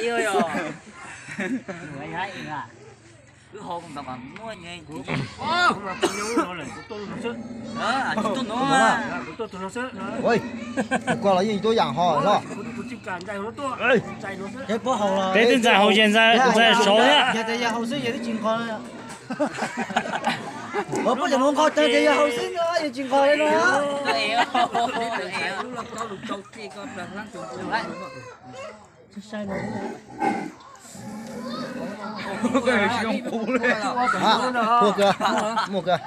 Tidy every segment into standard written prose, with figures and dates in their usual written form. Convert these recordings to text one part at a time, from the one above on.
yêu rồi. Người hay à. Cứ hồ cũng tao còn mua nghe. Mà con nhớ nó là tôi nó sữa. Đó, tôi nó. Tôi nó sữa. Ôi, qua là gì tôi giảng hỏi đó. Tôi chỉ cần dạy nó tôi. Dạy nó sữa. Cái bố hậu là. 别等在后现在熟的。现在也后生也的情况了。我不想弄靠等这后生啊，有情况了呢。Tôi yêu. Tôi yêu. Lúc có lục châu kia con đang lăn trùng trùng đấy. Sai rồi. cái này chỉ không cú đấy. Mua cơ, mua cơ.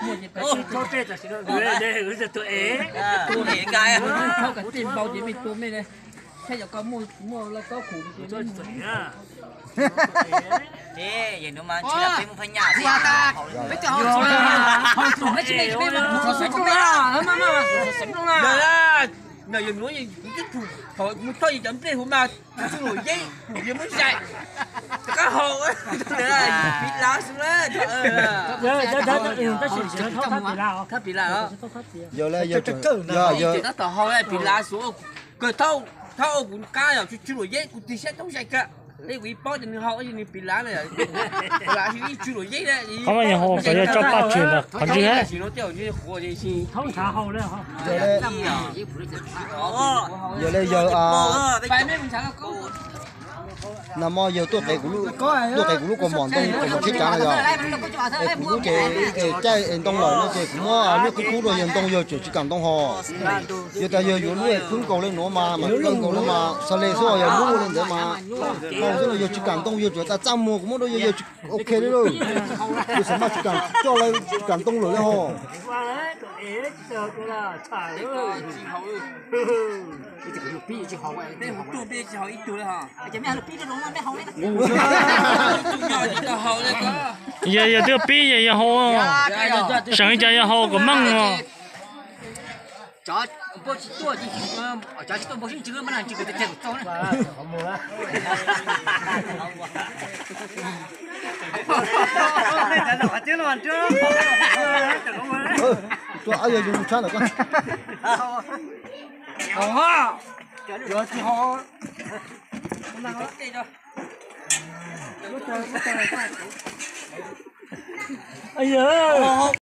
Cho trẻ là chỉ nó đây hướng dẫn tụi é. Tôi hiểu cái. Thôi cả tiền bao tiền mình tôm đây này. Thế giờ có mua là có khủng Cho tụi á. Thế vậy nữa mà chỉ là cái một phần nhà gì ta. Mấy chỗ họ tụi mấy chị này nó sánh luôn à. Mà sánh luôn à. Đời là người dùng nói gì cũng thích thôi một thôi gì chấm tiền hôm nào xin lỗi giấy giờ mới dạy cá hồ á là bị lá xuống đấy thấp bị lá đó Giờ là giờ giờ nó tỏ hồ này bị lá xuống cờ thâu cũng cá rồi xin lỗi giấy cũng tí xét không sạch cả đây quý bao nhiêu họ gì bị lá này lá thì xin lỗi giấy đấy 他们以后直接叫大军的，很厉害。 nó tiểu như hồ gì xí Thông thả hậu đấy hả? giờ à vài mấy mình sáng là câu nằm mò giờ tôi cái cú còn mòn tông còn một chiếc cá này rồi cái cú cái trái tông lời nó cái cú nó cái cú rồi hiện tông giờ chỉ cần tông hồ giờ ta giờ lúa cứng cầu lên nó mà cứng cầu lên mà sau này sau giờ lúa lên để mà hầu giờ chỉ cần tông giờ ta trăm mua cũng đâu giờ ok đấy rồi giờ sao mà chỉ cần cho lên cần tông rồi hồ Qua đấy, tụi é chờ tôi là thải ơi. đây một tuổi bây giờ ít tuổi hả Chả mấy lúc đi nó nó hậu đấy. nhỏ chỉ là hồ này có 也这个比也好啊，上一家也好个猛啊。 Chó bố chỉ tua chỉ chó chỉ tua bố chỉ chưa mà làm chỉ cái chân cho này. Không mua á. tôi ai giờ dùng chán rồi con Giờ thì họ Ây da.